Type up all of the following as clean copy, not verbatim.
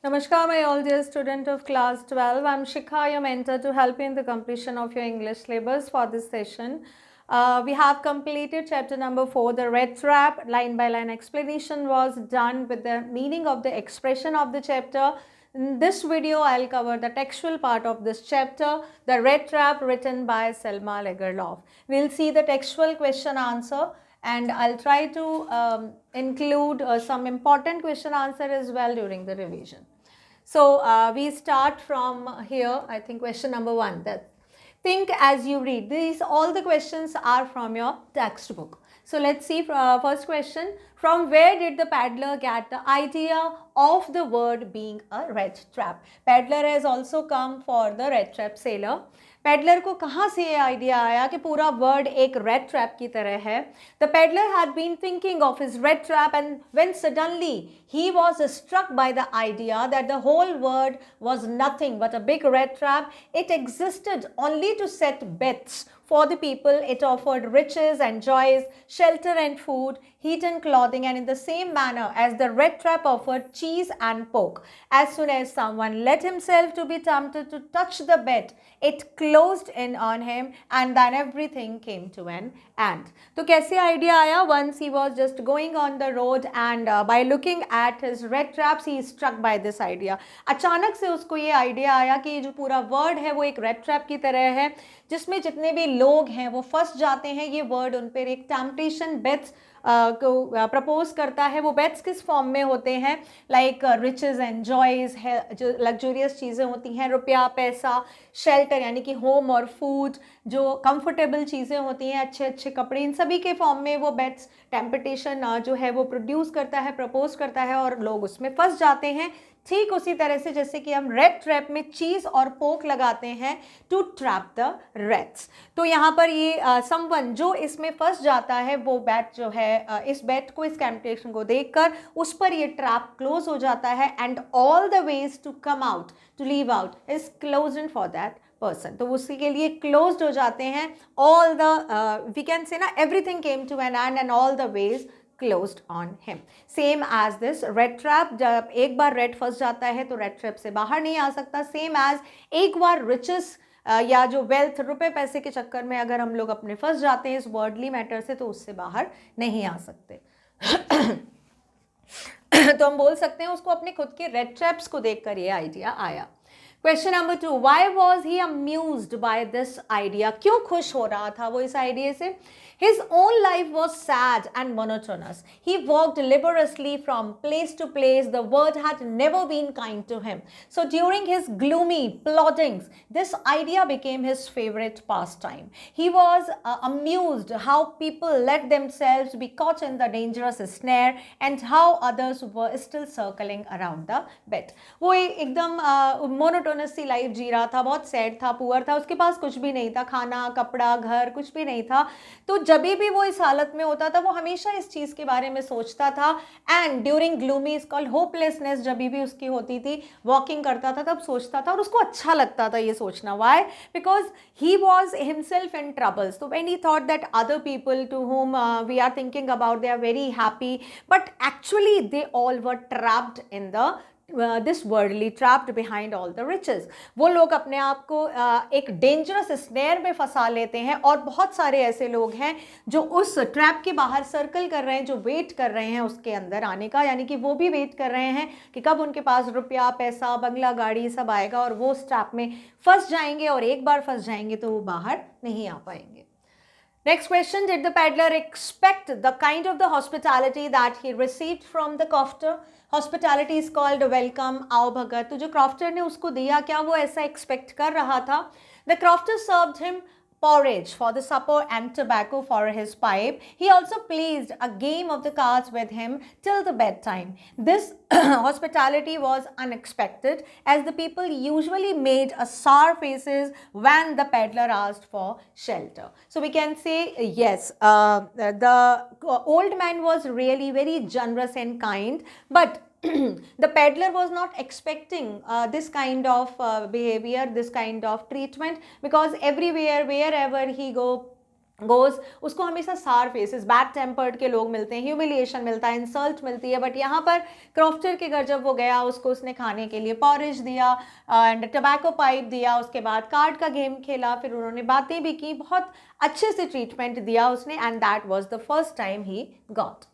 Namaskar, my all dear student of class 12. I'm Shikha, your mentor to help you in the completion of your English syllabus for this session. We have completed chapter number 4, the red trap. Line by line explanation was done with the meaning of the expression of the chapter. In this video, I'll cover the textual part of this chapter, the red trap written by Selma Lagerlof. We'll see the textual question answer, and I'll try to include some important question answer as well during the revision. So we start from here. I think question number 1. That think as you read. These all the questions are from your textbook. So let's see first question. From where did the paddler get the idea of the word being a red trap? Paddler has also come for the red trap sailor. Peddler को कहाँ से ये idea आया कि पूरा word एक red trap की तरह है? The peddler had been thinking of his rat trap and when suddenly he was struck by the idea that the whole world was nothing but a big red trap. It existed only to set bets for the people. It offered riches and joys, shelter and food, heat and clothing, and in the same manner as the red trap offered cheese and pork. As soon as someone let himself to be tempted to touch the bet, it closed in on him, and then everything came to an end. तो कैसे idea आया? Once he was just going on the road and by looking at his red traps he is struck by this idea. अचानक से उसको ये idea आया कि जो पूरा वर्ड है वो एक रेड ट्रैप की तरह है, जिसमें जितने भी लोग हैं वो फंस जाते हैं. ये वर्ड उन पर एक टेम्पटेशन बेट्स को प्रपोज करता है. वो बेट्स किस फॉर्म में होते हैं? लाइक रिचेस एंड जॉयज़ है, जो लग्जूरियस चीज़ें होती हैं, रुपया पैसा, शेल्टर यानी कि होम और फूड, जो कंफर्टेबल चीज़ें होती हैं, अच्छे अच्छे कपड़े, इन सभी के फॉर्म में वो बेट्स टेम्पटेशन जो है वो प्रोड्यूस करता है, प्रपोज करता है और लोग उसमें फंस जाते हैं. ठीक उसी तरह से जैसे कि हम रेड ट्रैप में चीज़ और पोक लगाते हैं टू ट्रैप द रेड्स. तो यहाँ पर ये समवन जो इसमें फंस जाता है वो बैट जो है इस बैट को, इस टेम्पटेशन को देखकर उस पर ये ट्रैप क्लोज हो जाता है and all the ways to come out, to leave out is closed for that person. तो उसी के लिए क्लोज्ड हो जाते हैं. All the we can say ना everything came to an end all the the closed on him. Same as this red trap. जब एक बार रेड फंस जाता है तो रेड ट्रैप से बाहर नहीं आ सकता. सेम एज एक बार रिचेस या जो वेल्थ, रुपए पैसे के चक्कर में अगर हम लोग अपने फंस जाते हैं इस वर्डली मैटर से तो उससे बाहर नहीं आ सकते. तो हम बोल सकते हैं उसको अपने खुद के रेड ट्रैप्स को देखकर ये आइडिया आया. Question number 2. Why was he amused by this idea? क्यों खुश हो रहा था वो इस आइडिया से? His own life was sad and monotonous. He walked laboriously from place to place. The world had never been kind to him. So during his gloomy ploddings, this idea became his favorite pastime. He was amused how people let themselves be caught in the dangerous snare and how others were still circling around the bed. वो एकदम monotonous सी life जी रहा था, बहुत sad था, poor था, उसके पास कुछ भी नहीं था, खाना कपड़ा घर कुछ भी नहीं था. तो जब भी वो इस हालत में होता था वो हमेशा इस चीज़ के बारे में सोचता था. And during gloomy is called hopelessness. जब भी उसकी होती थी, वॉकिंग करता था तब सोचता था और उसको अच्छा लगता था ये सोचना. Why? Because he was himself in troubles. तो when he thought that other people to whom we are thinking about, they are very happy, but actually they all were trapped in the this worldly, trapped behind all the riches. वो लोग अपने आप को एक dangerous snare में फंसा लेते हैं और बहुत सारे ऐसे लोग हैं जो उस ट्रैप के बाहर सर्कल कर रहे हैं, जो वेट कर रहे हैं उसके अंदर आने का. यानी कि वो भी वेट कर रहे हैं कि कब उनके पास रुपया पैसा बंगला गाड़ी सब आएगा और वो उस ट्रैप में फंस जाएंगे और एक बार फंस जाएंगे तो वो बाहर नहीं आ पाएंगे. Next question. Did the peddler expect the kind of the hospitality that he received from the crofter? Hospitality is called welcome, आओ भगत. तो जो crofter ने उसको दिया, क्या वो ऐसा expect कर रहा था? The crofter served him porridge for the supper and tobacco for his pipe. He also played a game of the cards with him till the bedtime. This hospitality was unexpected as the people usually made a sour faces when the peddler asked for shelter. So we can say yes, the old man was really very generous and kind, but the peddler was not expecting this kind of behavior, this kind of treatment, because everywhere, wherever he go, goes, उसको हमेशा सार faces, bad tempered के लोग मिलते हैं, humiliation मिलता है, insult मिलती है। बट यहाँ पर क्रॉफ्टर के घर जब वो गया, उसको उसने खाने के लिए पॉरिज दिया एंड टबैको पाइप दिया, उसके बाद कार्ड का गेम खेला, फिर उन्होंने बातें भी की, बहुत अच्छे से ट्रीटमेंट दिया उसने, and that was the first time he got.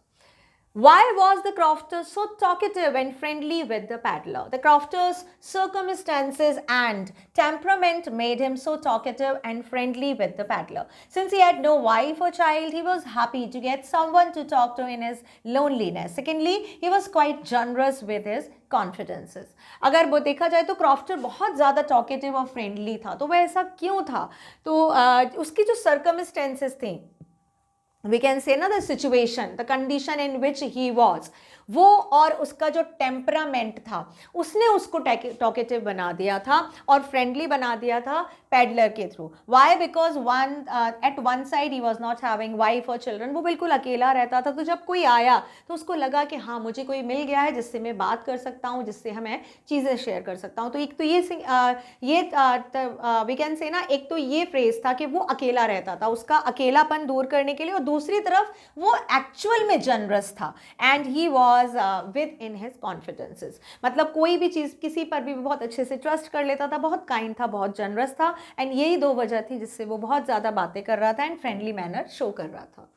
Why was the crofter so talkative and friendly with the peddler? The crofter's circumstances and temperament made him so talkative and friendly with the peddler. Since he had no wife or child, he was happy to get someone to talk to in his loneliness. Secondly, he was quite generous with his कॉन्फिडेंसेस। अगर वो देखा जाए तो crofter बहुत ज़्यादा talkative और friendly था। तो वह ऐसा क्यों था? तो उसकी जो सर्कमस्टेंसेस थी, we can say ना, the situation, the condition in which he was, वो और उसका जो टेम्परामेंट था, उसने उसको टॉकेटिव बना दिया था और फ्रेंडली बना दिया था पेडलर के through. Why? Because at one side he was not having wife और चिल्ड्रन, वो बिल्कुल अकेला रहता था। तो जब कोई आया तो उसको लगा कि हाँ, मुझे कोई मिल गया है जिससे मैं बात कर सकता हूँ, जिससे हमें चीज़ें शेयर कर सकता हूँ। तो एक तो ये वी कैन से ना, एक तो ये फ्रेज था कि वो अकेला रहता था, उसका अकेलापन दूर करने के लिए, और दूसरी तरफ वो एक्चुअल में जनरस था and he was with in his confidences. मतलब कोई भी चीज़, किसी पर भी बहुत अच्छे से ट्रस्ट कर लेता था, बहुत काइंड था, बहुत जनरस था, एंड यही दो वजह थी जिससे वो बहुत ज़्यादा बातें कर रहा था एंड फ्रेंडली मैनर शो कर रहा था।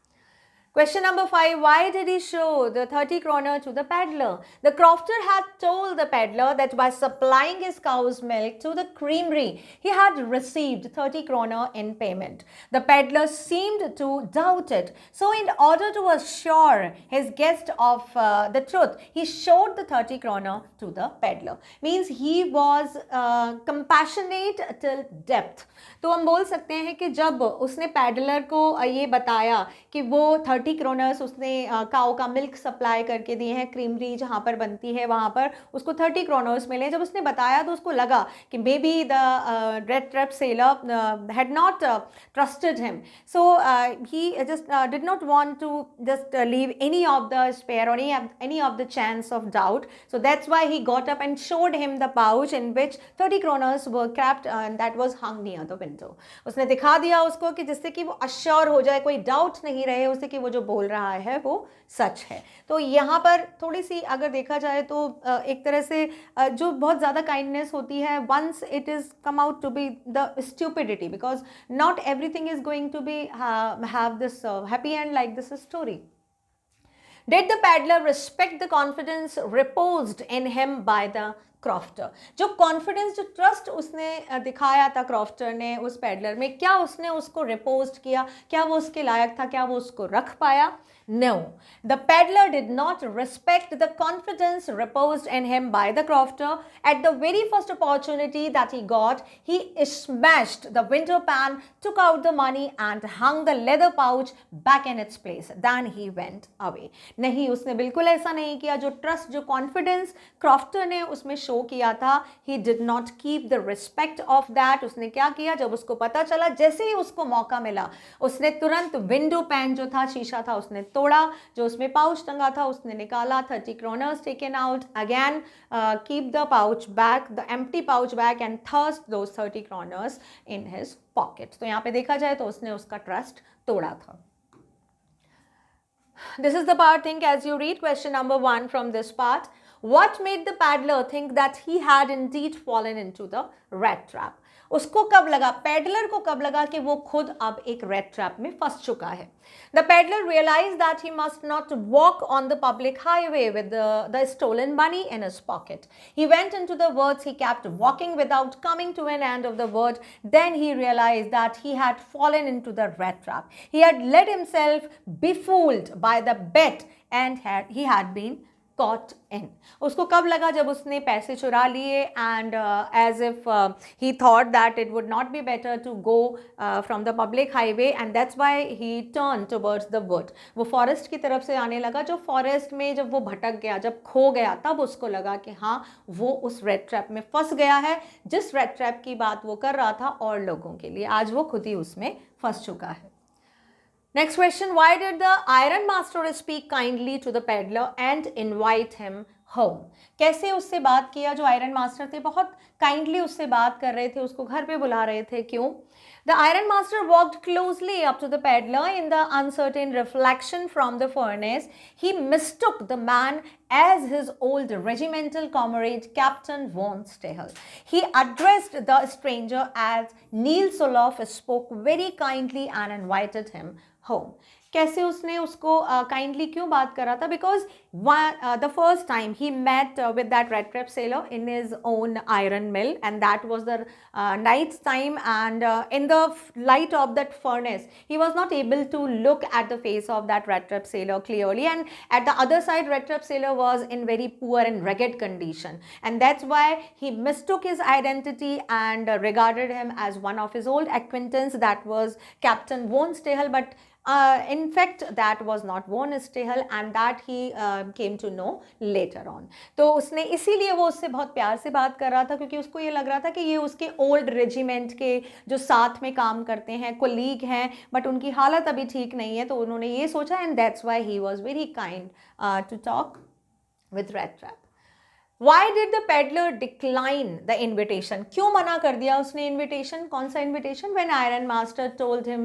Question number 5. Why did he show the 30 kroner to the peddler? The crofter had told the peddler that by supplying his cow's milk to the creamery, he had received 30 kroner in payment. The peddler seemed to doubt it. So in order to assure his guest of the truth, he showed the 30 kroner to the peddler. Means he was compassionate till depth. तो हम बोल सकते हैं कि जब उसने peddler को ये बताया कि वो 30 क्रोनर्स उसने काऊ का मिल्क सप्लाई करके दिए हैं, क्रीमरी जहाँ पर बनती है वहाँ पर उसको 30 क्रोनर्स मिले, जब उसने बताया तो उसको लगा कि maybe the red trap seller had not trusted him, so he just did not want to just leave any of the spare और any of the chance of doubt, so that's why he got up and showed him the pouch in which 30 kroners were crapped and that was hung near the window. उसने दिखा दिया उसको कि जिससे कि वो assure हो जाए, कोई डाउट नहीं रहे उसे कि वो जो बोल रहा है वो सच है। तो यहाँ पर थोड़ी सी अगर देखा जाए तो एक तरह से जो बहुत ज़्यादा काइंडनेस होती है, once it is come out to be the stupidity, because not everything is going to be have this happy end like this story. Did the peddler respect the confidence reposed in him by the crofter? जो confidence, जो trust उसने दिखाया था crofter ने उस peddler में, क्या उसने उसको रिपोज किया? क्या वो उसके लायक था? क्या वो उसको रख पाया? No, the peddler did not respect the confidence reposed in him by the crofter. At the very first opportunity that he got, he smashed the window pan, took out the money and hung the leather pouch back in its place. Then he went away. नहीं, उसने बिल्कुल ऐसा नहीं किया। जो trust, जो confidence crofter ने उसमें शो किया था, he did not keep the respect of that. उसने क्या किया? जब उसको पता चला, जैसे ही उसको मौका मिला, उसने तुरंत विंडो पैन जो था, शीशा था, उसने तोड़ा, जो उसमें पाउच टंगा था उसने निकाला, 30 kroners taken out, again keep the pouch back, the empty pouch back and thrust those 30 kroners in his pocket. तो यहाँ पे देखा जाए तो उसने उसका ट्रस्ट तोड़ा था। This is the part, think as you read question number 1 from this part. What made the peddler think that he had indeed fallen into the rat trap? उसको कब लगा, पेडलर को कब लगा कि वो खुद अब एक रेड ट्रैप में फंस चुका है? The peddler realized that he must not walk on the public highway with the stolen money in his pocket. He went into the woods, he kept walking without coming to an end of the wood. Then he realized that he had fallen into the rat trap. He had let himself be fooled by the bet and he had been caught in. उसको कब लगा? जब उसने पैसे चुरा लिए and as if he thought that it would not be better to go from the public highway and that's why he turned towards the wood. वो forest की तरफ से आने लगा। जो फॉरेस्ट में जब वो भटक गया, जब खो गया, तब उसको लगा कि हाँ, वो उस रेड ट्रैप में फंस गया है, जिस रेड ट्रैप की बात वो कर रहा था और लोगों के लिए, आज वो खुद ही उसमें फंस चुका है। Next question, why did the iron master speak kindly to the peddler and invite him home. कैसे उससे बात किया? जो आयरन मास्टर थे बहुत काइंडली उससे बात कर रहे थे, उसको घर पे बुला रहे थे। क्यों? The iron master walked closely up to the peddler. In the uncertain reflection from the furnace, he mistook the man as his old regimental comrade, Captain von Stahel. He addressed the stranger as Niels Olof, spoke very kindly and invited him home. कैसे उसने उसको kindly क्यों बात करा था? Because the first time he met with that red trap seller in his own iron mill, and that was the night time, and in the light of that furnace he was not able to look at the face of that red trap sailor clearly, and at the other side red trap sailor was in very poor and rugged condition, and that's why he mistook his identity and regarded him as one of his old acquaintance, that was Captain von Stahel. But in fact that was not von Stahel, and that he came to know later on. तो उसने इसीलिए वो उससे बहुत प्यार से बात कर रहा था, क्योंकि उसको ये लग रहा था कि ये उसके ओल्ड रेजिमेंट के जो साथ में काम करते हैं, कोलीग हैं, बट उनकी हालत अभी ठीक नहीं है, तो उन्होंने ये सोचा, and that's why he was very kind to talk with red trap. Why did the peddler decline the invitation? क्यों मना कर दिया उसने invitation? कौन सा invitation? When iron master told him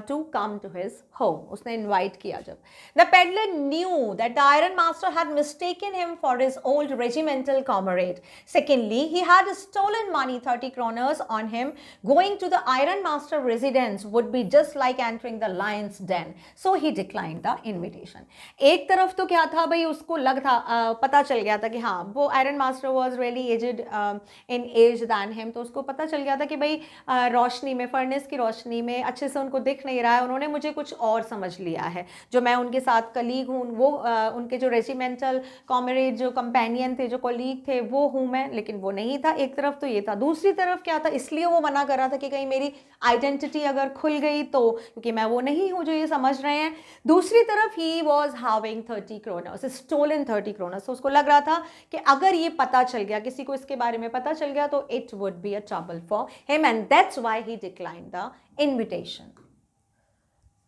to come to his home. उसने invite किया जब. The peddler knew that the iron master had mistaken him for his old regimental comrade. Secondly, he had stolen money, 30 kroners on him. Going to the iron master residence would be just like entering the lion's den. So he declined the invitation. एक तरफ तो क्या था भाई, उसको लग था पता चल गया था कि हाँ वो iron master was really aged in age than him, तो उसको पता चल गया था कि भाई रोशनी में, फर्नेस की रोशनी में अच्छे से उनको दिख नहीं रहा है, उन्होंने मुझे कुछ और समझ लिया है, जो मैं उनके साथ कलीग हूँ, वो उनके जो रेजिमेंटल कॉमरेड, जो कंपेनियन थे, जो कलीग थे, वो हूँ मैं, लेकिन वो नहीं था. एक तरफ तो ये था. दूसरी तरफ क्या था, इसलिए वो मना कर रहा था कि कहीं मेरी आइडेंटिटी अगर खुल गई तो, क्योंकि मैं वो नहीं हूँ जो ये समझ रहे हैं. दूसरी तरफ he was having 30 kroners, stolen 30 kroners. तो उसको लग रहा था कि अगर ये पता चल गया, किसी को इसके बारे में पता चल गया, तो it would be a trouble for him, and that's why he declined the invitation.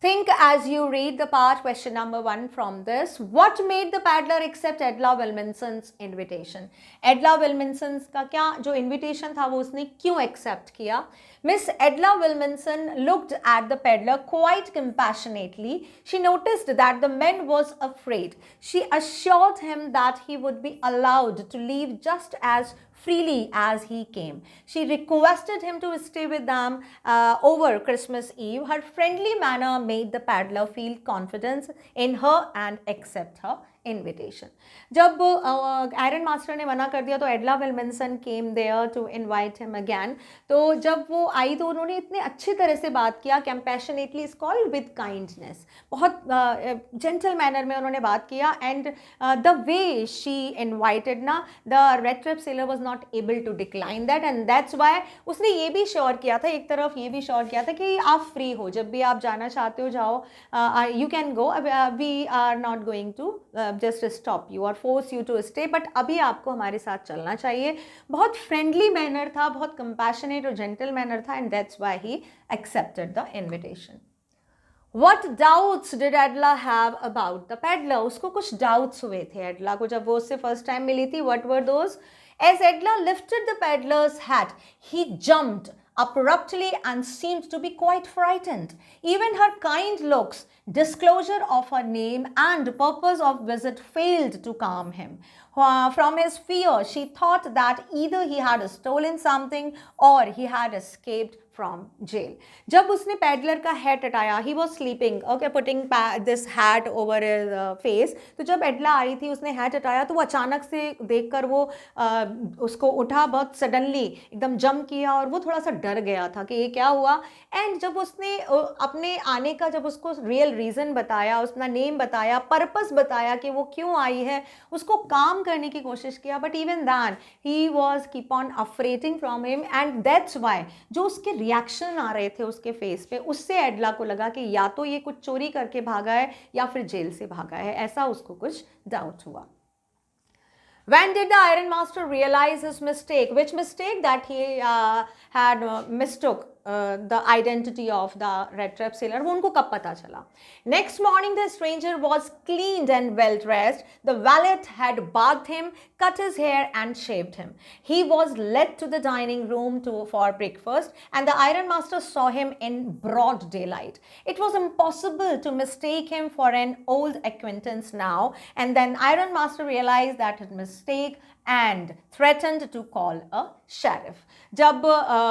Think as you read the part. Question number 1 from this. What made the peddler accept Edla Wilminson's invitation? Edla Wilminson का क्या जो invitation था वो उसने क्यों accept किया? Miss Edla Wilminson looked at the peddler quite compassionately. She noticed that the man was afraid. She assured him that he would be allowed to leave just as freely as he came. She requested him to stay with them over Christmas Eve. Her friendly manner made the peddler feel confidence in her and accept her invitation. जब iron master ने मना कर दिया तो Edla Willmansson came there to invite him again. तो जब वो आई तो उन्होंने इतने अच्छी तरह से बात किया, compassionately is called, with kindness, बहुत जेंटल मैनर में उन्होंने बात किया. And the way she invited ना, the red trap seller was not able to decline that, and that's why उसने ये भी श्योर किया था, एक तरफ ये भी श्योर किया था कि आप फ्री हो, जब भी आप जाना चाहते हो जाओ, you can go, we are not going to just stop you और force you to stay, but अभी आपको हमारे साथ चलना चाहिए. बहुत फ्रेंडली मैनर था, बहुत कंपैशनेट और जेंटल मैनर था, and that's why he accepted the invitation. What doubts did Edla have about the peddler? उसको कुछ doubts हुए थे एडला को जब वो उससे फर्स्ट टाइम मिली थी. What were those? As Edla lifted the peddler's hat, he jumped abruptly and seemed to be quite frightened. Even her kind looks, disclosure of her name and purpose of visit failed to calm him. From his fear, she thought that either he had stolen something or he had escaped from jail. जब उसने peddler का hat हटाया, he was sleeping, okay, putting this hat over his face. तो जब एडला आई थी, उसने hat हटाया, तो वो अचानक से देखकर वो उसको उठा, बहुत सडनली एकदम जंप किया, और वो थोड़ा सा डर गया था कि ये क्या हुआ. एंड जब उसने अपने आने का, जब उसको रियल रीज़न बताया, उसका नेम बताया, पर्पस बताया कि वो क्यों आई है, उसको काम करने की कोशिश किया, but even then he was keep on afraiding from him, and that's why जो उसके रिएक्शन आ रहे थे उसके फेस पे, उससे एडला को लगा कि या तो ये कुछ चोरी करके भागा है या फिर जेल से भागा है, ऐसा उसको कुछ डाउट हुआ. When did the iron master realize his mistake? Which mistake? That he had mistook the identity of the red trap sailor, वो उनको कब पता चला? Next morning the stranger was cleaned and well dressed. The valet had bathed him, cut his hair and shaved him. He was led to the dining room for breakfast, and the iron master saw him in broad daylight. It was impossible to mistake him for an old acquaintance now, and then iron master realized that his mistake and threatened to call a sheriff. जब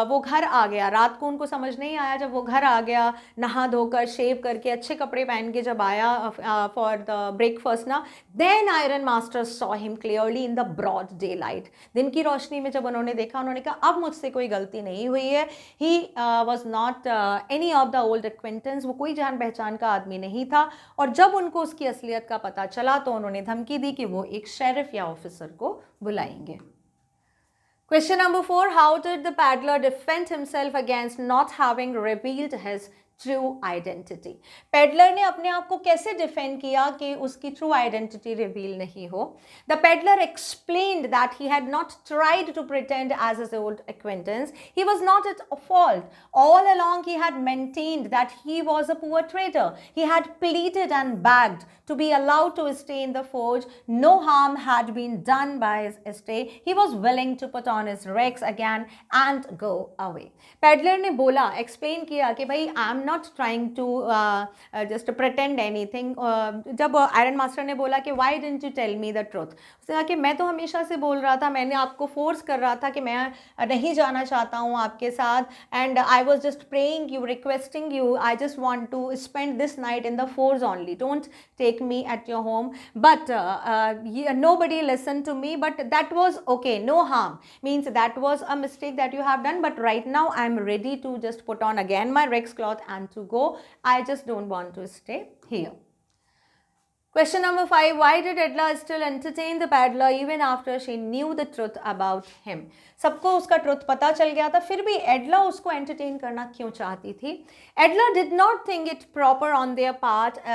वो घर आ गया, रात को उनको समझ नहीं आया, जब वो घर आ गया नहा धोकर शेव करके अच्छे कपड़े पहन के जब आया फॉर द ब्रेकफास्ट ना, then iron master saw him clearly in the broad daylight. दिन की रोशनी में जब उन्होंने देखा, उन्होंने कहा अब मुझसे कोई गलती नहीं हुई है. He was not any of the old acquaintance, वो कोई जान पहचान का आदमी नहीं था. और जब उनको उसकी असलियत का पता चला तो उन्होंने धमकी दी कि वो एक शेरिफ या ऑफिसर को बुलाएंगे. Question number 4. How did the paddler defend himself against not having revealed his true identity? Peddler ने अपने आप को कैसे डिफेंड किया कि उसकी ट्रू आइडेंटिटी रिवील नहीं हो? The peddler explained that he had not tried to pretend as his old acquaintance. He was not at fault. All along he had maintained that he was a poor trader. He had pleaded and begged to be allowed to stay in the forge. No harm had been done by his stay. He was willing to put on his rags again and go away. Peddler ने बोला, explain किया कि भाई I am not trying to just pretend anything. जब iron master ने बोला कि why didn't you tell me the truth, उसने कहा कि मैं तो हमेशा से बोल रहा था, मैंने आपको फोर्स कर रहा था कि मैं नहीं जाना चाहता हूँ आपके साथ, and I was just praying you, requesting you, I just want to spend this night in the forge only, don't take me at your home. But nobody listened to me, but that was okay, no harm. Means that was a mistake that you have done, but right now I'm ready to just put on again my Rex cloth and to go. I just don't want to stay here. Question number 5. Why did Edla still entertain the paddler even after she knew the truth about him? सबको उसका truth पता चल गया था, फिर भी एडला उसको entertain करना क्यों चाहती थी? एडला did not think it proper on their part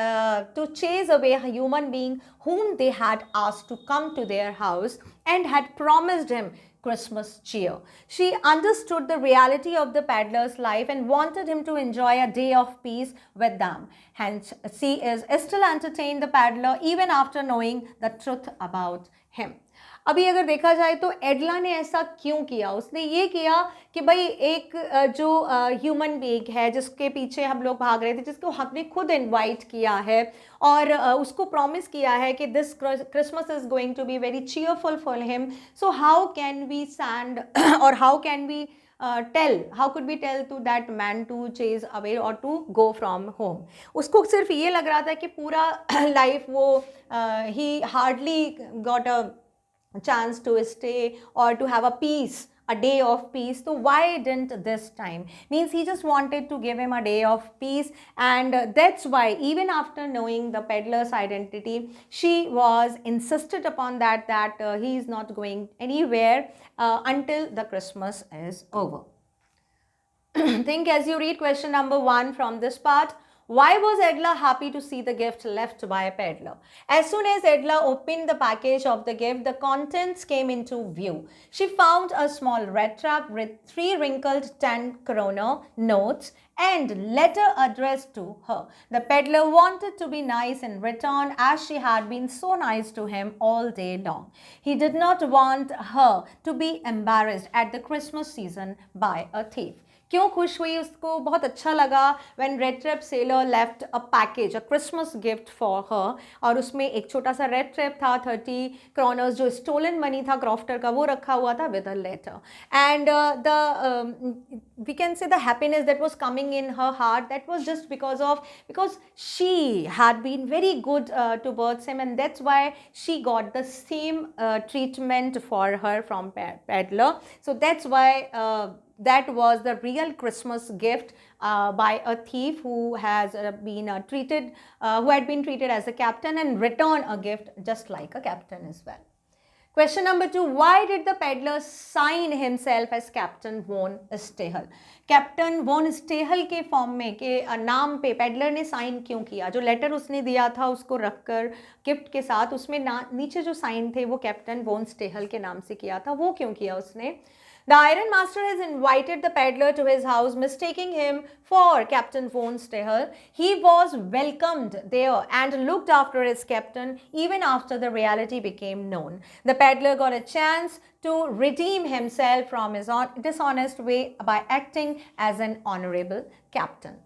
to chase away a human being whom they had asked to come to their house and had promised him Christmas cheer. She understood the reality of the paddler's life and wanted him to enjoy a day of peace with them. Hence, she is still entertained the paddler even after knowing the truth about him. अभी अगर देखा जाए तो एडला ने ऐसा क्यों किया? उसने ये किया कि भाई एक जो ह्यूमन बीइंग है जिसके पीछे हम लोग भाग रहे थे, जिसको हमने खुद इनवाइट किया है और उसको प्रॉमिस किया है कि this Christmas is going to be very cheerful for him, so how can we stand और how can we how could we tell to that man to chase away or to go from home? उसको सिर्फ ये लग रहा था कि पूरा life वो he hardly got a chance to stay or to have a peace, a day of peace. So why didn't this time? Means he just wanted to give him a day of peace, and that's why even after knowing the peddler's identity, she was insisted upon that he is not going anywhere until the Christmas is over. Think as you read question number 1 from this part. Why was Edla happy to see the gift left by a peddler? As soon as Edla opened the package of the gift, the contents came into view. She found a small red trap with 3 wrinkled 10-kroner notes and letter addressed to her. The peddler wanted to be nice in return as she had been so nice to him all day long. He did not want her to be embarrassed at the Christmas season by a thief. क्यों खुश हुई? उसको बहुत अच्छा लगा when Red Trap Sailor left a package, a Christmas gift for her, और उसमें एक छोटा सा Red Trap था, 30 kroners जो stolen money था क्रॉफ्टर का, वो रखा हुआ था with a letter. And we can say the happiness that was coming in her heart, that was just because she had been very good towards him, and that's why she got the same treatment for her from peddler. So that's why that was the real Christmas gift by a thief who has been treated as a captain and return a gift just like a captain as well. Question number 2. Why did the peddler sign himself as Captain von Stahel? Captain von Stahel के form में के नाम पे peddler ने sign क्यों किया? जो letter उसने दिया था उसको रखकर गिफ्ट के साथ, उसमें नीचे जो साइन थे वो कैप्टन वॉन स्टेहल के नाम से किया था, वो क्यों किया उसने? The Iron Master has invited the peddler to his house, mistaking him for Captain von Stehel. He was welcomed there and looked after his captain even after the reality became known. The peddler got a chance to redeem himself from his dishonest way by acting as an honorable captain.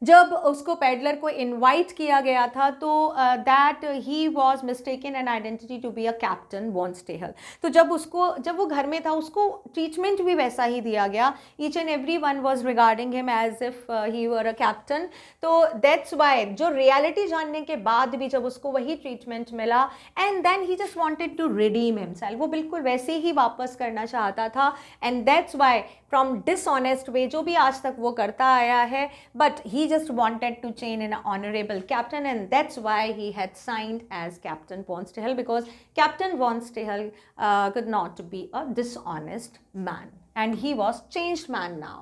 जब उसको peddler को invite किया गया था तो that he was mistaken an identity to be a captain von Stahel. तो जब वो घर में था उसको ट्रीटमेंट भी वैसा ही दिया गया. Each and every one was regarding him as if he were a captain. तो दैट्स वाई जो रियलिटी जानने के बाद भी जब उसको वही ट्रीटमेंट मिला and then he just wanted to redeem himself. वो बिल्कुल वैसे ही वापस करना चाहता था and that's why from dishonest way जो भी आज तक वो करता आया है, but he just wanted to change in an honorable captain, and that's why he had signed as Captain von Stehel, because Captain von Stehel could not be a dishonest man, and he was changed man now.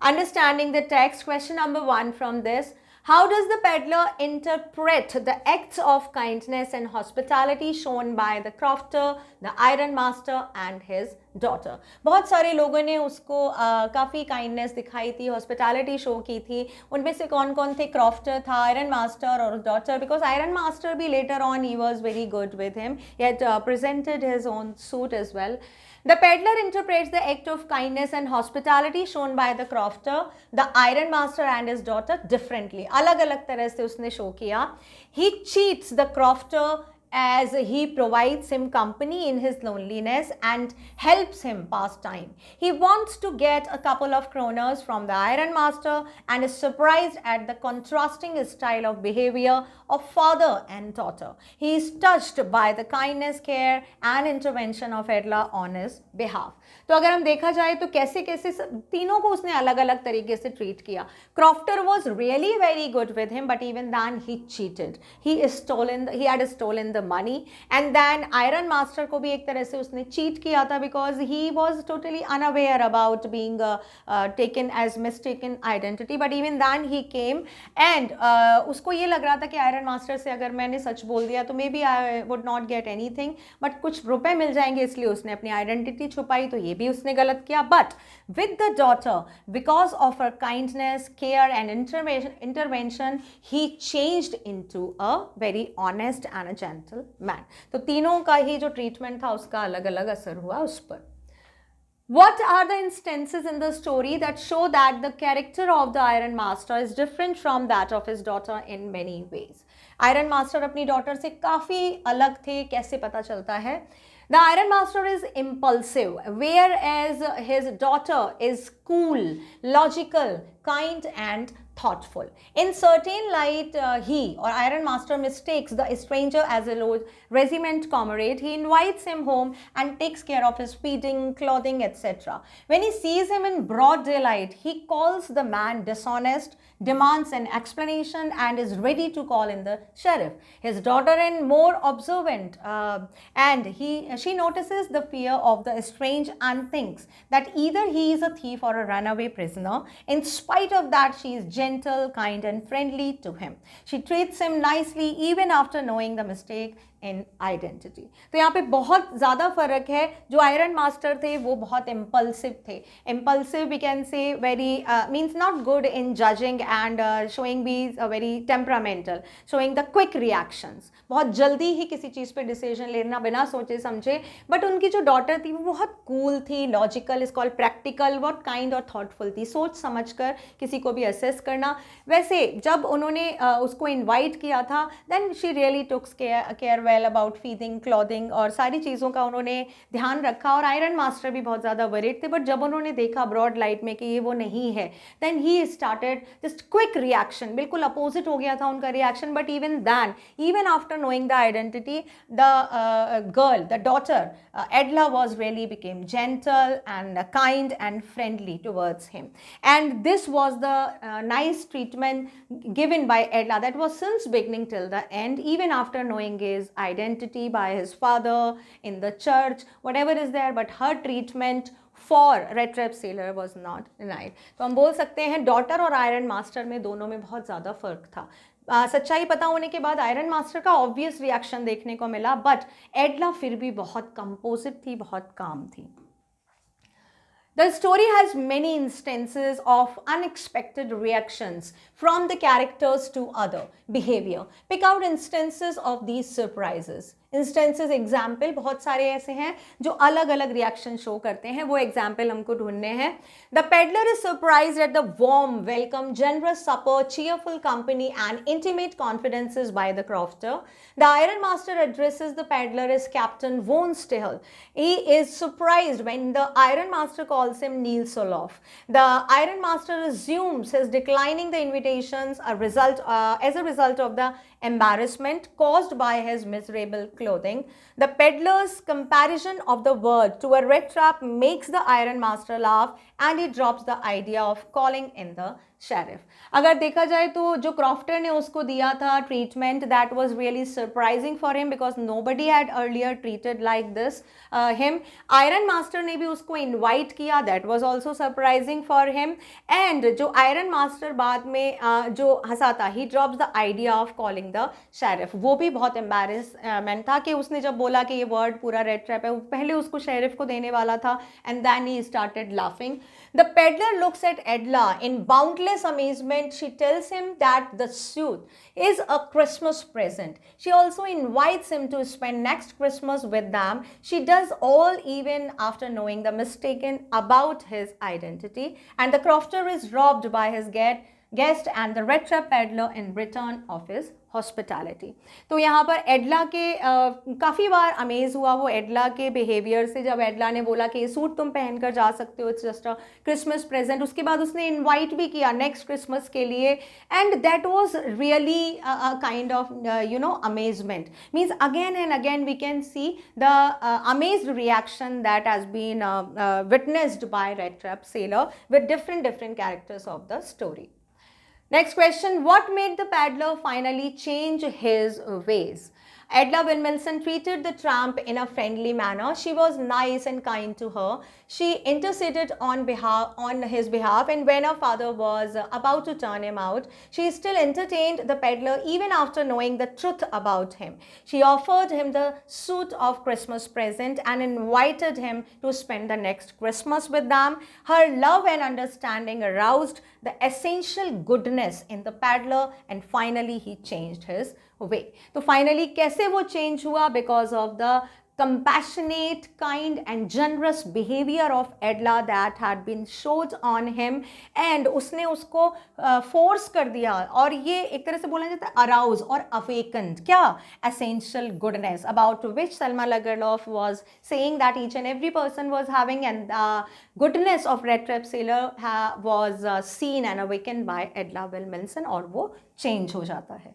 Understanding the text, question number 1 from this: how does the peddler interpret the acts of kindness and hospitality shown by the crofter, the iron master and his daughter? बहुत सारे लोगों ने उसको काफ़ी kindness दिखाई थी, hospitality show की थी. उनमें से कौन कौन थे? क्रॉफ्टर था, आयरन मास्टर और डॉटर. बिकॉज आयरन मास्टर भी later on he was very good with him. He had presented his own suit as well. The peddler interprets the act of kindness and hospitality shown by the crofter, the iron master and his daughter differently. अलग अलग तरह से उसने show किया. He cheats the crofter as he provides him company in his loneliness and helps him pass time. He wants to get a couple of kroners from the iron master and is surprised at the contrasting style of behavior of father and daughter. He is touched by the kindness, care and intervention of Edla on his behalf. तो अगर हम देखा जाए तो कैसे कैसे तीनों को उसने अलग अलग तरीके से ट्रीट किया. Crofter was really very good with him, but even then he cheated. He had stolen the money. And then iron master को भी एक तरह से उसने चीट किया था, because he was totally unaware about being taken as mistaken identity. But even then he came and उसको ये लग रहा था कि आयरन मास्टर से अगर मैंने सच बोल दिया तो maybe I would not get anything, but कुछ रुपए मिल जाएंगे, इसलिए उसने अपनी आइडेंटिटी छुपाई. तो ये भी उसने गलत किया. But with the daughter, because of her kindness, care and intervention, he changed into a very honest and a gentle man. तो तीनों का ही जो ट्रीटमेंट था उसका अलग अलग असर हुआ उस पर. What are the instances in the story that show that the character of the Iron Master is different from that of his daughter in many ways? Iron Master अपनी डॉटर से काफ़ी अलग थे. कैसे पता चलता है? The Iron Master is impulsive, whereas his daughter is cool, logical, kind and thoughtful. In certain light, he or Iron Master mistakes the stranger as a regiment comrade. He invites him home and takes care of his feeding, clothing, etc. When he sees him in broad daylight, he calls the man dishonest, demands an explanation and is ready to call in the sheriff. His daughter is more observant and she notices the fear of the strange and thinks that either he is a thief or a runaway prisoner. In spite of that, she is gentle, kind and friendly to him. She treats him nicely even after knowing the mistake in identity. तो यहाँ पे बहुत ज़्यादा फर्क है. जो iron master थे वो बहुत इम्पल्सिव थे. Impulsive we can say very means not good in judging and showing be very temperamental, showing the quick reactions. बहुत जल्दी ही किसी चीज़ पे डिसीजन लेना बिना सोचे समझे. बट उनकी जो डॉटर थी वो बहुत कूल थी, लॉजिकल, इज कॉल्ड प्रैक्टिकल, बहुत काइंड और थॉटफुल थी. सोच समझ कर किसी को भी असेस करना. वैसे जब उन्होंने उसको इन्वाइट किया था then she really tooks care well about feeding, clothing और सारी चीज़ों का उन्होंने ध्यान रखा. और आयरन मास्टर भी बहुत ज़्यादा वरीड थे. बट जब उन्होंने देखा ब्रॉड लाइट में कि ये वो नहीं है, then he started just quick reaction. बिल्कुल अपोजिट हो गया था उनका reaction. But even then, even after knowing the identity, the girl, the daughter, Edla was really became gentle and kind and friendly towards him. And this was the nice treatment given by Edla that was since beginning till the end, even after knowing his identity by his father in the church, whatever is there, but her treatment for Red Trap Sailor was not denied. तो हम बोल सकते हैं daughter और iron master में दोनों में बहुत ज़्यादा फर्क था. सच्चाई पता होने के बाद आयरन मास्टर का ऑब्वियस रिएक्शन देखने को मिला, बट एडला फिर भी बहुत कंपोजिट थी, बहुत काम थी. The story has many instances of unexpected reactions from the characters to other behavior. Pick out instances of these surprises. Instances example बहुत सारे ऐसे हैं जो अलग अलग रिएक्शन शो करते हैं, वो एग्जाम्पल हमको ढूंढने हैं. The peddler is surprised at the warm welcome, generous supper, cheerful company and intimate confidences by the crofter. The iron master addresses the peddler as Captain Von Stihel. He is surprised when the iron master calls him Neil Soloff. The iron master assumes his declining the invitations as a result of the embarrassment caused by his miserable clothing. The peddler's comparison of the word to a rat trap makes the iron master laugh and he drops the idea of calling in the sheriff. अगर देखा जाए तो जो crofter ने उसको दिया था treatment, that was really surprising for him because nobody had earlier treated like this him. Iron master ने भी उसको इनवाइट किया, that was also surprising for him. And जो आयरन मास्टर बाद में जो हंसा था, ही drops the idea of calling the sheriff. वो भी बहुत एम्बैरेसमेंट था कि उसने जब बोला कि ये वर्ड पूरा रेड ट्रैप है, वो पहले उसको शेरिफ को देने वाला था and then he started laughing. The peddler looks at Edla in boundless amazement. She tells him that the suit is a Christmas present. She also invites him to spend next Christmas with them. She does all even after knowing the mistaken about his identity, and the crofter is robbed by his guest and the red trap peddler in return of his hospitality. तो यहाँ पर एडला के काफ़ी बार amaze हुआ वो एडला के behaviour से, जब एडला ने बोला कि ये सूट तुम पहन कर जा सकते हो, it's just a Christmas present. उसके बाद उसने इनवाइट भी किया नेक्स्ट क्रिसमस के लिए, and that was really kind of amazement. Means again and again we can see the amazed reaction that has been witnessed by red trap seller with different characters of the story. Next question, what made the peddler finally change his ways? Edla Wilmilson treated the tramp in a friendly manner. She was nice and kind to her. She interceded on his behalf, and when her father was about to turn him out, she still entertained the peddler even after knowing the truth about him. She offered him the suit of Christmas present and invited him to spend the next Christmas with them. Her love and understanding aroused the essential goodness in the peddler, and finally he changed his way. तो finally कैसे वो change हुआ? Because of the compassionate, kind and generous behavior of Edla that had been showed on him, and उसने उसको force कर दिया, और ये एक तरह से बोला जाता है arouse और awakened क्या essential goodness about which Salma Lagerlof was saying that each and every person was having, and goodness of Red Trap Sailor was seen and awakened by Edla Wilmilson, और वो change हो जाता है.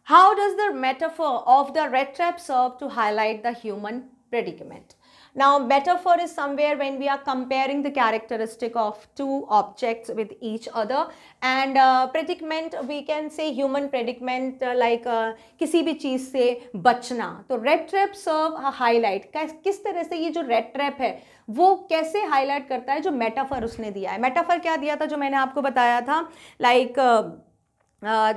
How does the metaphor of the red trap serve to highlight the human predicament? Now, metaphor is somewhere when we are comparing the characteristic of two objects with each other, and predicament, we can say human predicament, like किसी भी चीज़ से बचना. तो red trap serve a highlight. किस तरह से ये जो red trap है वो कैसे हाईलाइट करता है जो मेटाफर उसने दिया है. मेटाफर क्या दिया था जो मैंने आपको बताया था, like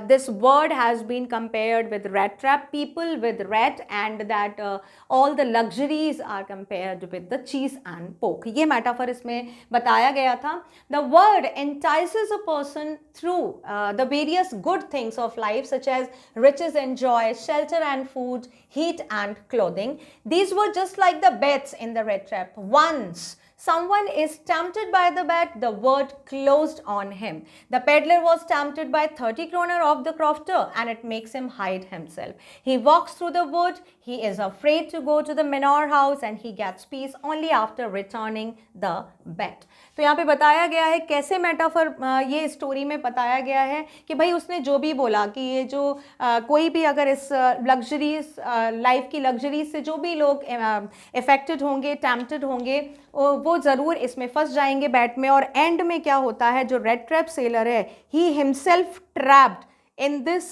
this word has been compared with rat trap, people with rat, and that all the luxuries are compared with the cheese and pork. ये metaphor इसमें बताया गया था. The word entices a person through the various good things of life, such as riches and joy, shelter and food, heat and clothing. These were just like the bets in the rat trap. Once someone is tempted by the bet, the word closed on him. The peddler was tempted by 30 kroner of the crofter, and it makes him hide himself. He walks through the wood. He is afraid to go to the manor house, and he gets peace only after returning the bet. तो यहाँ पे बताया गया है कैसे metaphor ये story में बताया गया है कि भाई उसने जो भी बोला कि ये जो कोई भी अगर इस लग्जरीज लाइफ की लग्जरी से जो भी लोग इफेक्टेड होंगे, टेम्प्टेड होंगे, वो ज़रूर इसमें फंस जाएंगे बैट में. और एंड में क्या होता है, जो रेड ट्रैप सेलर है, he himself trapped in this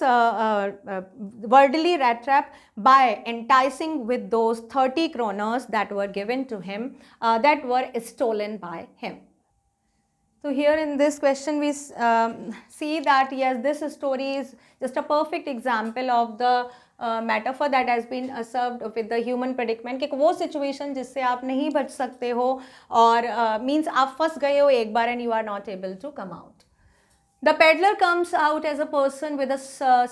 worldly rat trap by enticing with those 30 kroners that were given to him, that were stolen by him. So here in this question we see that yes, this story is just a perfect example of the metaphor that has been served with the human predicament, कि वो situation जिससे आप नहीं बच सकते हो और means आप फंस गए हो एक बार and you are not able to come out. The peddler comes out as a person with a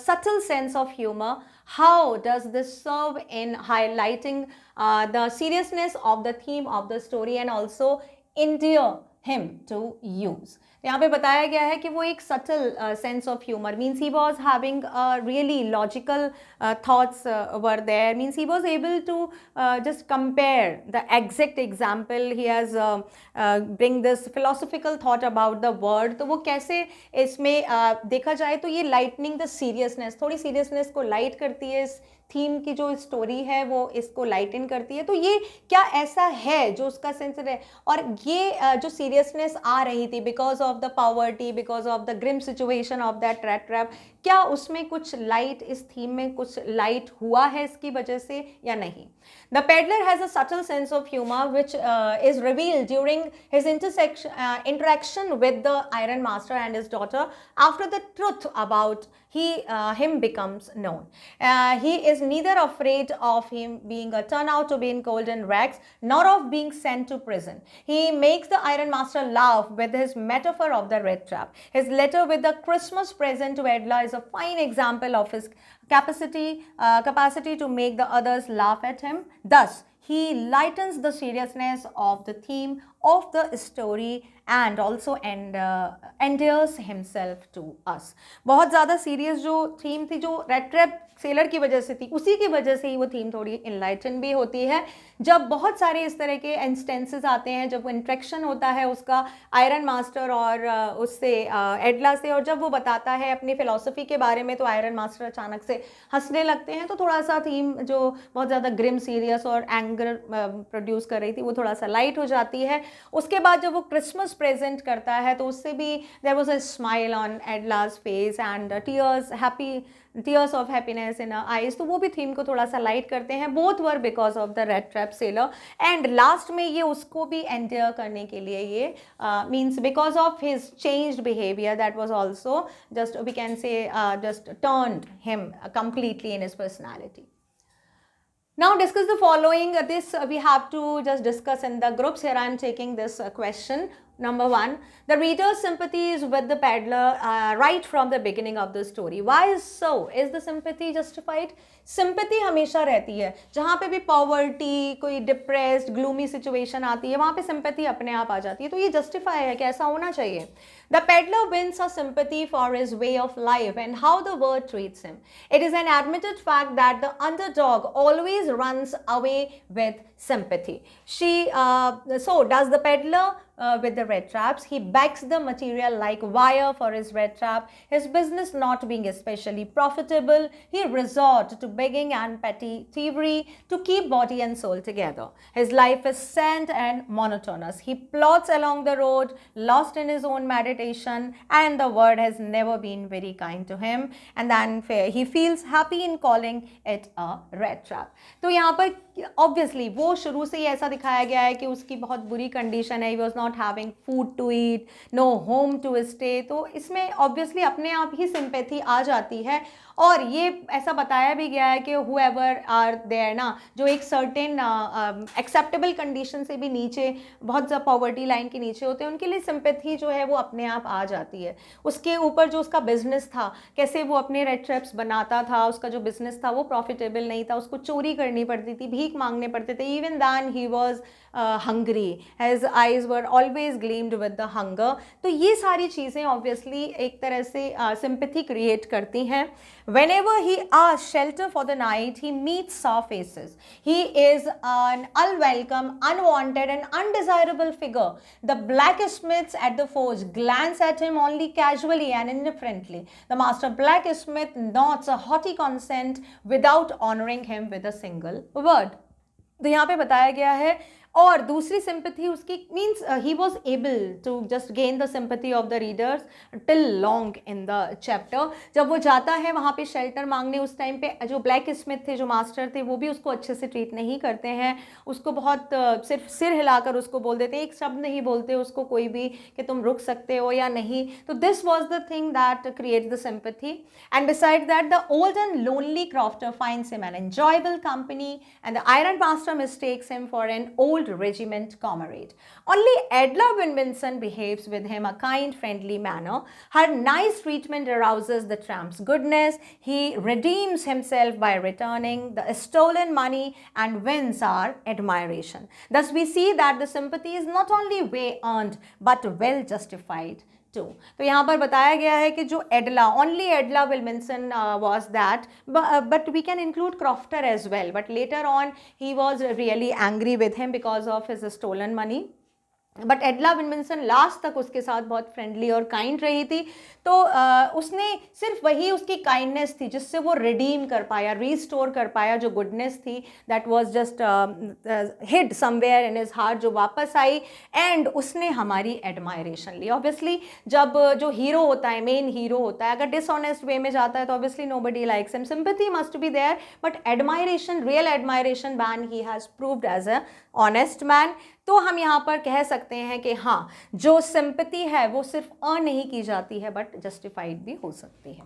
subtle sense of humor. How does this serve in highlighting the seriousness of the theme of the story and also endear him to use? यहाँ पे बताया गया है कि वो एक subtle sense of humour, means he was having really logical thoughts were there, means he was able to just compare the exact example, he has bring this philosophical thought about the world. तो वो कैसे इसमें देखा जाए तो ये lightening the seriousness, थोड़ी seriousness को लाइट करती है, इस थीम की जो स्टोरी है वो इसको लाइटन करती है. तो ये क्या ऐसा है जो उसका सेंस है, और ये जो सीरियसनेस आ रही थी because of the poverty, because of the grim situation of that rat trap, क्या उसमें कुछ लाइट, इस थीम में कुछ लाइट हुआ है इसकी वजह से या नहीं? The peddler has a subtle sense of humour which is revealed during his interaction with the iron master and his daughter after the truth about him becomes known. He is neither afraid of him being turned out to be in golden rags, nor of being sent to prison. He makes the Iron Master laugh with his metaphor of the red trap. His letter with the Christmas present to Edla is a fine example of his capacity to make the others laugh at him. Thus, he lightens the seriousness of the theme of the story and also endears himself to us. बहुत ज़्यादा serious जो theme थी, जो red trap seller की वजह से थी, उसी की वजह से ही वो थीम थोड़ी इनलाइटन भी होती है. जब बहुत सारे इस तरह के इंस्टेंसेस आते हैं, जब वो इंट्रैक्शन होता है उसका आयरन मास्टर और उससे एडला से, और जब वो बताता है अपनी फ़िलॉसफी के बारे में, तो आयरन मास्टर अचानक से हंसने लगते हैं. तो थोड़ा सा थीम जो बहुत ज़्यादा ग्रिम, सीरियस और एंगर प्रोड्यूस कर रही थी, वो थोड़ा सा लाइट हो जाती है. उसके बाद जब वो क्रिसमस प्रेजेंट करता है तो उससे भी there was a smile on Edla's face and tears of happiness in eyes. तो वो भी थीम को थोड़ा सा लाइट करते हैं. Both were because of the red trap seller. And last में ये उसको भी एंडेयर करने के लिए, ये means because of his changed behaviour that was also just we can say just turned him completely in his personality. Now discuss the following. This we have to just discuss in the groups. Here I am taking this question. Number 1, the reader's sympathy is with the peddler right from the beginning of the story. Why is so? Is the sympathy justified? Sympathy हमेशा रहती है. जहाँ पे भी poverty, कोई depressed, gloomy situation आती है, वहाँ पे सिंपैथी अपने आप आ जाती है. तो ये जस्टिफाई है कि ऐसा होना चाहिए. The peddler wins her sympathy for his way of life and how the world treats him. It is an admitted fact that the underdog always runs away with sympathy. So does the peddler with the red traps. He begs the material like wire for his red trap. His business not being especially profitable, he resorts to begging and petty thievery to keep body and soul together. His life is sad and monotonous. He plods along the road, lost in his own meditation, and the world has never been very kind to him. And then he feels happy in calling it a red trap. तो यहाँ पर obviously वो शुरू से ही ऐसा दिखाया गया है कि उसकी बहुत बुरी कंडीशन है. He was not having food to eat, no home to stay. तो इसमें ऑब्वियसली अपने आप ही सिंपैथी आ जाती है. और ये ऐसा बताया भी गया है कि हुएवर आर देयर ना, जो एक सर्टेन एक्सेप्टेबल कंडीशन से भी नीचे, बहुत ज़्यादा पॉवर्टी लाइन के नीचे होते हैं, उनके लिए सिंपैथी जो है वो अपने आप आ जाती है. उसके ऊपर जो उसका बिजनेस था, कैसे वो अपने रेड ट्रैप्स बनाता था, उसका जो बिजनेस था वो प्रॉफिटेबल नहीं था, उसको चोरी करनी पड़ती थी, भीख मांगने पड़ते थे. Even then he was hungry, his eyes were always gleamed with the hunger. तो ये सारी चीज़ें ऑब्वियसली एक तरह से सिंपैथी क्रिएट करती हैं. Whenever he asks shelter for the night, he meets sour faces. He is an unwelcome, unwanted and undesirable figure. The blacksmiths at the forge glance at him only casually and indifferently. The master blacksmith nods a haughty consent without honoring him with a single word. तो यहाँ पे बताया गया है और दूसरी sympathy उसकी means he was able to just gain the sympathy of the readers till long in the chapter. जब वो जाता है वहाँ पे शेल्टर मांगने, उस टाइम पे जो ब्लैक स्मिथ थे, जो मास्टर थे, वो भी उसको अच्छे से ट्रीट नहीं करते हैं, उसको बहुत सिर्फ सिर हिलाकर उसको बोल देते हैं, एक शब्द नहीं बोलते उसको कोई भी कि तुम रुक सकते हो या नहीं। तो this was the thing that create the sympathy. And beside that the old and lonely crofter finds him an enjoyable company and the Iron Master mistakes him for an old regiment comrade. Only Edla Winminson behaves with him a kind, friendly manner. Her nice treatment arouses the tramp's goodness. He redeems himself by returning the stolen money and wins our admiration. Thus we see that the sympathy is not only way earned but well justified. तो यहाँ पर बताया गया है कि जो Edla, only Edla Willmansson was that, but we can include crofter as well, but later on he was really angry with him because of his stolen money. But Edla Willmansson last तक उसके साथ बहुत friendly और kind रही थी। तो उसने सिर्फ वही उसकी काइंडनेस थी जिससे वो रिडीम कर पाया, रीस्टोर कर पाया जो गुडनेस थी that was just hid somewhere in his heart, जो वापस आई एंड उसने हमारी एडमायरेशन ली। ऑब्वियसली जब जो हीरो होता है, मेन हीरो होता है, अगर डिसऑनेस्ट वे में जाता है तो obviously nobody likes him, sympathy must be there, but admiration, real admiration man he has proved as a honest man. तो हम यहाँ पर कह सकते हैं कि हाँ, जो सिंपैथी है वो सिर्फ अर्न नहीं की जाती है बट जस्टिफाइड भी हो सकती है।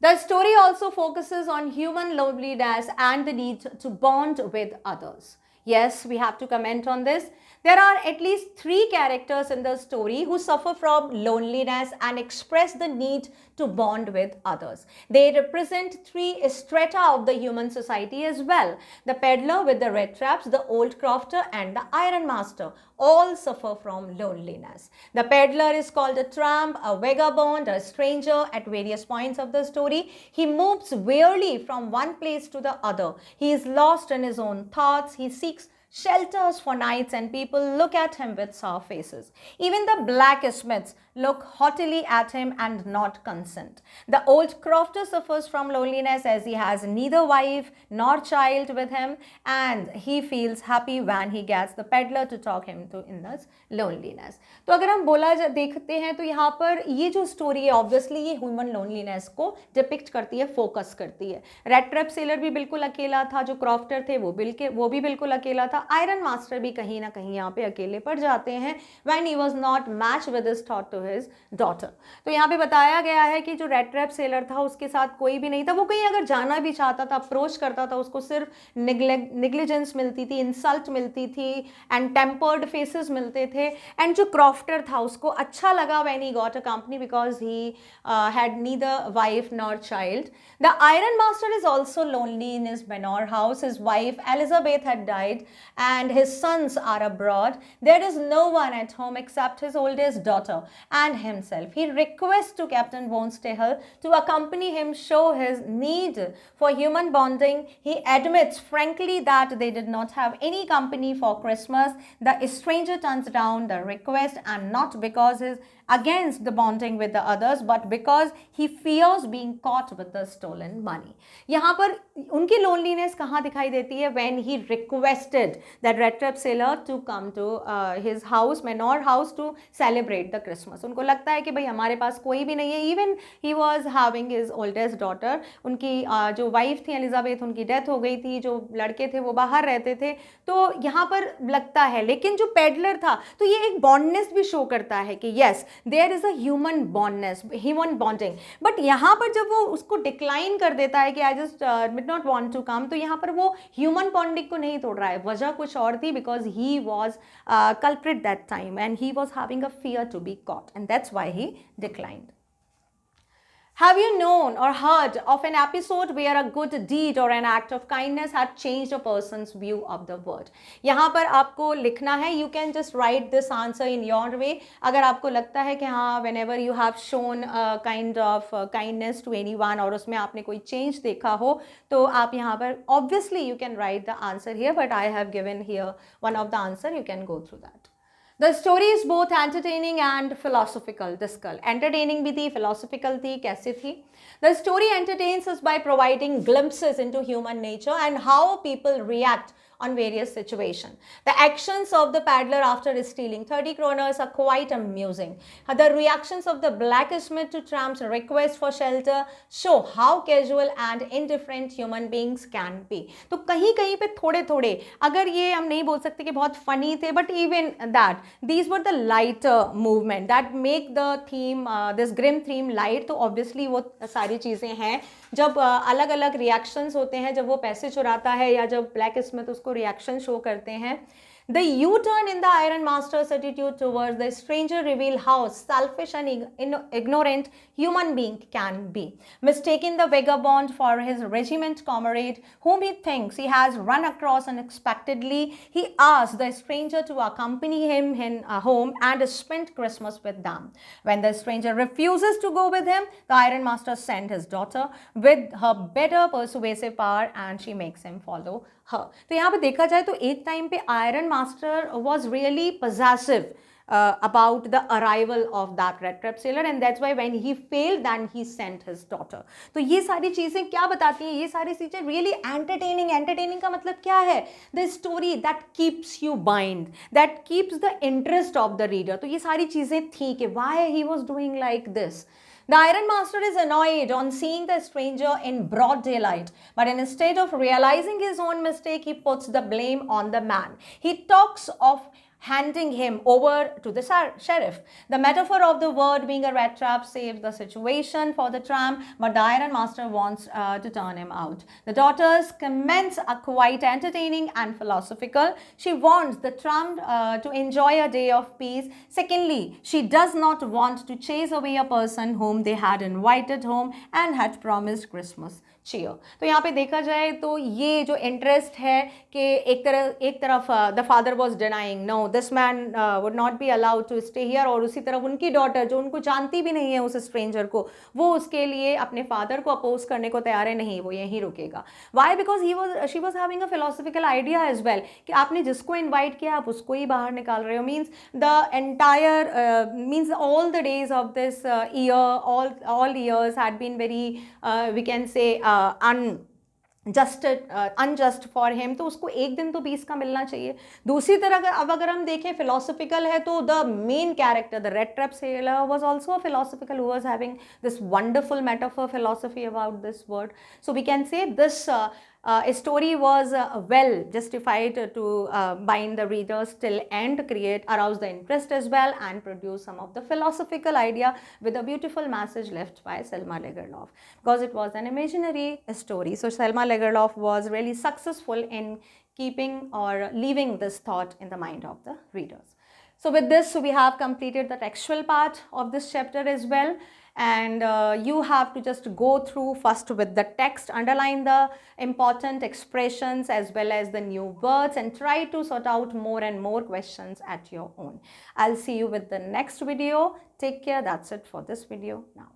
The story also focuses on human loneliness and the need to bond with others. Yes, we have to comment on this. There are at least 3 characters in the story who suffer from loneliness and express the need to bond with others. They represent 3 strata of the human society as well. The peddler with the red traps, the old crofter and the iron master all suffer from loneliness. The peddler is called a tramp, a vagabond, a stranger at various points of the story. He moves wearily from one place to the other. He is lost in his own thoughts. He seeks shelters for nights and people look at him with sour faces. Even the blacksmiths look haughtily at him and not consent. The old crofter suffers from loneliness as he has neither wife nor child with him and he feels happy when he gets the peddler to talk him to in this loneliness. तो अगर हम बोला देखते हैं तो यहाँ पर ये जो स्टोरी है ऑब्वियसली ये ह्यूमन लोनलीनेस को डिपिक्ट करती है, फोकस करती है। रेड ट्रैप सेलर भी बिल्कुल अकेला था, जो क्रॉफ्टर थे वो भी बिल्कुल अकेला था, आयरन मास्टर भी कहीं ना कहीं यहाँ पे अकेले पड़ जाते हैं when he was not match with his thought to his daughter. तो यहाँ पे बताया गया है कि जो रेड ट्रैप सेलर था उसके साथ कोई भी नहीं था, वो कहीं अगर जाना भी चाहता था, अप्रोच करता था, उसको सिर्फ निग्लिजेंस मिलती थी, इंसल्ट मिलती थी एंड टेम्पर्ड फेसेस मिलते थे। एंड जो क्रॉफ्टर था उसको अच्छा लगा when he got a company because he had neither wife nor child. The iron master is also lonely in his manor house. His wife Elizabeth had died and his sons are abroad. There is no one at home except his oldest daughter and himself. He requests to Captain Bonestahel to accompany him, show his need for human bonding. He admits frankly that they did not have any company for Christmas. The stranger turns down the request and not because he's against the bonding with the others but because he fears being caught with the stolen money. यहाँ पर उनकी loneliness कहाँ दिखाई देती है? When he requested that red trap sailor to come to his house, manor house, to celebrate the Christmas. उनको लगता है कि भाई हमारे पास कोई भी नहीं है. Even he was having his oldest daughter. उनकी जो वाइफ थी एलिजाबेथ, उनकी डेथ हो गई थी, जो लड़के थे वो बाहर रहते थे, तो यहाँ पर लगता है. लेकिन जो पेडलर था तो ये एक बॉन्डनेस भी शो करता है कि yes there is a human bondness, human bonding. But यहाँ पर जब वो उसको डिक्लाइन कर देता है कि I just did not want to come, तो यहाँ पर वो ह्यूमन बॉन्डिंग को नहीं तोड़ रहा है. वजह कुछ और थी, because he was culprit that time and he was having a fear to be caught and that's why he declined. Have you known or heard of an episode where a good deed or an act of kindness had changed a person's view of the world? यहाँ पर आपको लिखना है. You can just write this answer in your way. अगर आपको लगता है कि हाँ whenever you have shown a kind of kindness to anyone और उसमें आपने कोई change देखा हो, तो आप यहाँ पर obviously you can write the answer here, but I have given here one of the answer. You can go through that. The story is both entertaining and philosophical. Discuss. Entertaining भी थी, philosophical थी. कैसे थी? The story entertains us by providing glimpses into human nature and how people react on various situations. The actions of the peddler after stealing 30 kroners are quite amusing. The reactions of the blacksmith to Tramp's request for shelter show how casual and indifferent human beings can be. तो कहीं कहीं पे थोड़े थोड़े, अगर ये हम नहीं बोल सकते कि बहुत फनी थे, but even that these were the lighter movement that make the theme this grim theme light. तो obviously वो सारी चीज़ें हैं जब अलग अलग रिएक्शंस होते हैं, जब वो पैसे चुराता है या जब ब्लैक स्मिथ उसको रिएक्शन शो करते हैं. The U-turn in the Iron Master's attitude towards the stranger reveal how selfish and ignorant human being can be. Mistaking the vagabond for his regiment comrade, whom he thinks he has run across unexpectedly, he asks the stranger to accompany him in home and spend Christmas with them. When the stranger refuses to go with him, the Iron Master sends his daughter with her better persuasive power and she makes him follow her. तो यहाँ पे देखा जाए तो एक time पे iron master was really possessive about the arrival of that red trap sailor, and that's why when he failed then he sent his daughter. तो ये सारी चीज़ें क्या बताती हैं, ये सारी चीज़ें really entertaining का मतलब क्या है, the story that keeps you bind, that keeps the interest of the reader. तो ये सारी चीज़ें थी कि why he was doing like this. The Iron Master is annoyed on seeing the stranger in broad daylight, but instead of realizing his own mistake, he puts the blame on the man. He talks of handing him over to the sheriff. The metaphor of the word being a rat trap saves the situation for the tramp, but the Iron Master wants to turn him out. The daughter's comments are quite entertaining and philosophical. She wants the tramp to enjoy a day of peace. Secondly, she does not want to chase away a person whom they had invited home and had promised Christmas cheer. तो यहाँ पे देखा जाए तो ये जो interest है कि एक तरफ the father was denying no this man would not be allowed to stay here, और उसी तरफ उनकी डॉटर जो उनको जानती भी नहीं है उस स्ट्रेंजर को, वो उसके लिए अपने फादर को अपोज करने को तैयार है, नहीं वो यहीं रुकेगा. Why? Because she was having a philosophical idea as well कि आपने जिसको इन्वाइट किया आप उसको ही बाहर निकाल रहे हो. Means the entire means all the days of this year, all years had been very we can say unjust for him. तो उसको एक दिन तो पीस का मिलना चाहिए. दूसरी तरह अब अगर हम देखें फिलोसफिकल है तो the main character the red trap seller was also a philosophical who was having this wonderful metaphor philosophy about this world. So we can say this story was well justified to bind the readers till end, arouse the interest as well, and produce some of the philosophical idea with a beautiful message left by Selma Lagerlöf, because it was an imaginary story. So Selma Lagerlöf was really successful in keeping or leaving this thought in the mind of the readers. So with this, we have completed the textual part of this chapter as well. And you have to just go through first with the text, underline the important expressions as well as the new words, and try to sort out more and more questions at your own. I'll see you with the next video. Take care. That's it for this video now.